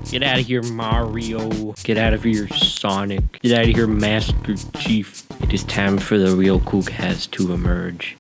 Get out of here, Mario. Get out of here, Sonic. Get out of here, Master Chief. It is time for the real Cool Cats to emerge.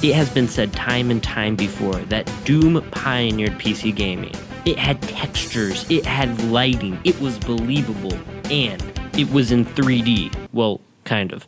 It has been said time and time before that Doom pioneered PC gaming. It had textures, it had lighting, it was believable, and it was in 3D. Well, kind of.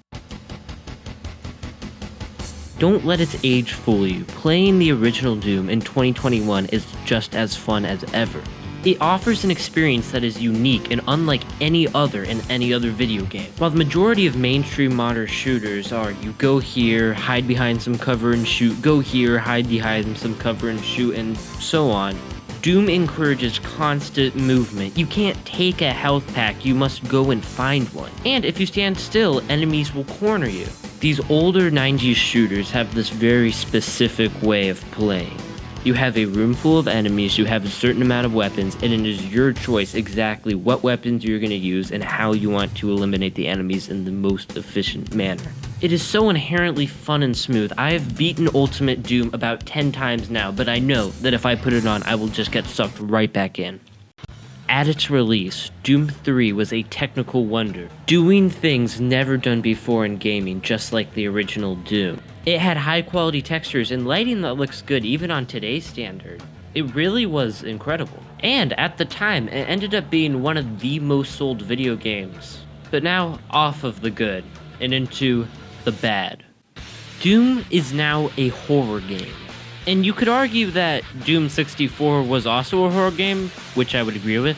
Don't let its age fool you. Playing the original Doom in 2021 is just as fun as ever. It offers an experience that is unique and unlike any other in any other video game. While the majority of mainstream modern shooters are you go here, hide behind some cover and shoot, go here, hide behind some cover and shoot, and so on, Doom encourages constant movement. You can't take a health pack, you must go and find one. And if you stand still, enemies will corner you. These older 90s shooters have this very specific way of playing. You have a room full of enemies, you have a certain amount of weapons, and it is your choice exactly what weapons you're going to use and how you want to eliminate the enemies in the most efficient manner. It is so inherently fun and smooth. I have beaten Ultimate Doom about 10 times now, but I know that if I put it on, I will just get sucked right back in. At its release, Doom 3 was a technical wonder, doing things never done before in gaming, just like the original Doom. It had high quality textures and lighting that looks good even on today's standard. It really was incredible. And at the time, it ended up being one of the most sold video games. But now, off of the good, and into the bad. Doom is now a horror game. And you could argue that Doom 64 was also a horror game, which I would agree with.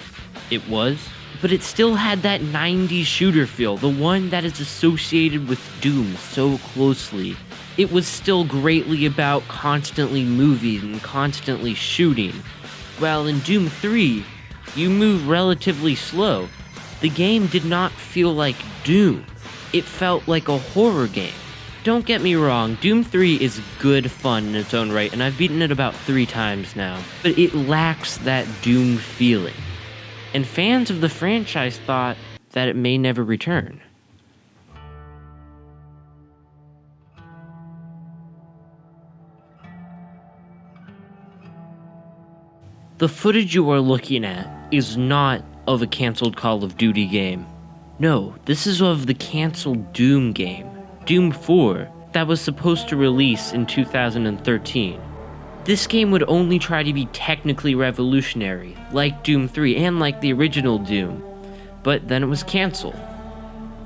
It was. But it still had that 90s shooter feel, the one that is associated with Doom so closely. It was still greatly about constantly moving and constantly shooting. While in Doom 3, you move relatively slow. The game did not feel like Doom. It felt like a horror game. Don't get me wrong, Doom 3 is good fun in its own right, and I've beaten it about 3 times now, but it lacks that Doom feeling. And fans of the franchise thought that it may never return. The footage you are looking at is not of a canceled Call of Duty game. No, this is of the canceled Doom game, Doom 4, that was supposed to release in 2013. This game would only try to be technically revolutionary, like Doom 3 and like the original Doom, but then it was canceled.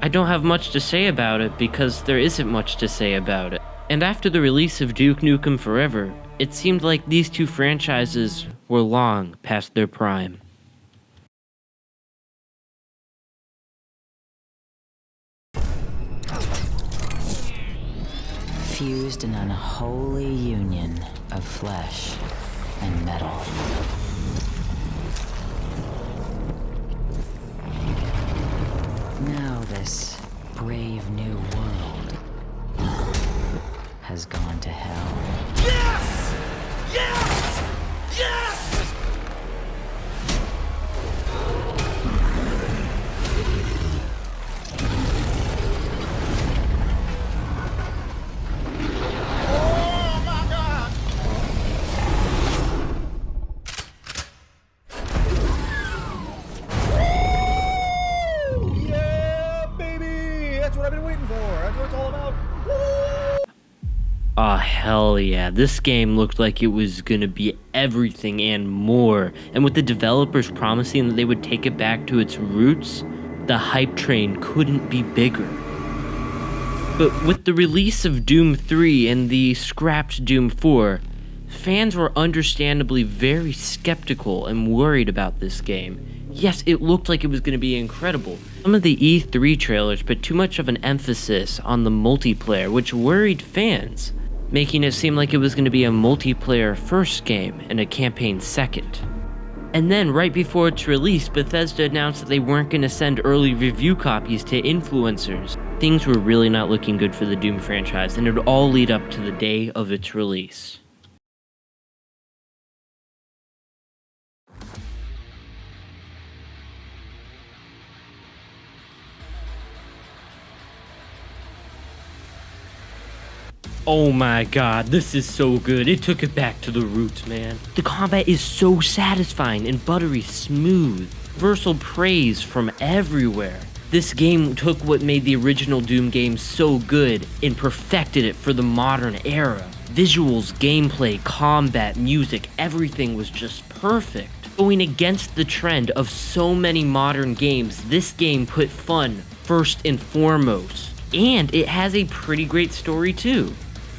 I don't have much to say about it because there isn't much to say about it. And after the release of Duke Nukem Forever, it seemed like these two franchises were long past their prime. Fused in an unholy union of flesh and metal. Now this brave new world has gone to hell. Yes! Yes! Yes! Oh my God! Woo! Yeah, baby! That's what I've been waiting for. That's what it's all about. Woo! Ah, hell yeah. This game looked like it was gonna be everything and more. And with the developers promising that they would take it back to its roots, the hype train couldn't be bigger. But with the release of Doom 3 and the scrapped Doom 4, fans were understandably very skeptical and worried about this game. Yes, it looked like it was going to be incredible. Some of the E3 trailers put too much of an emphasis on the multiplayer, which worried fans, making it seem like it was going to be a multiplayer first game and a campaign second. And then, right before its release, Bethesda announced that they weren't going to send early review copies to influencers. Things were really not looking good for the Doom franchise, and it would all lead up to the day of its release. Oh my god, this is so good. It took it back to the roots, man. The combat is so satisfying and buttery smooth. Universal praise from everywhere. This game took what made the original Doom game so good and perfected it for the modern era. Visuals, gameplay, combat, music, everything was just perfect. Going against the trend of so many modern games, this game put fun first and foremost. And it has a pretty great story too.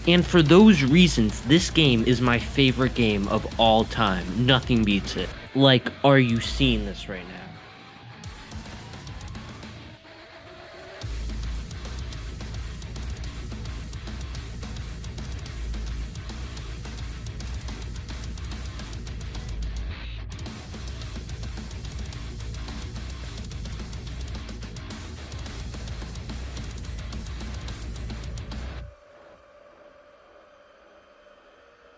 And for those reasons, this game is my favorite game of all time. Nothing beats it. Like, are you seeing this right now?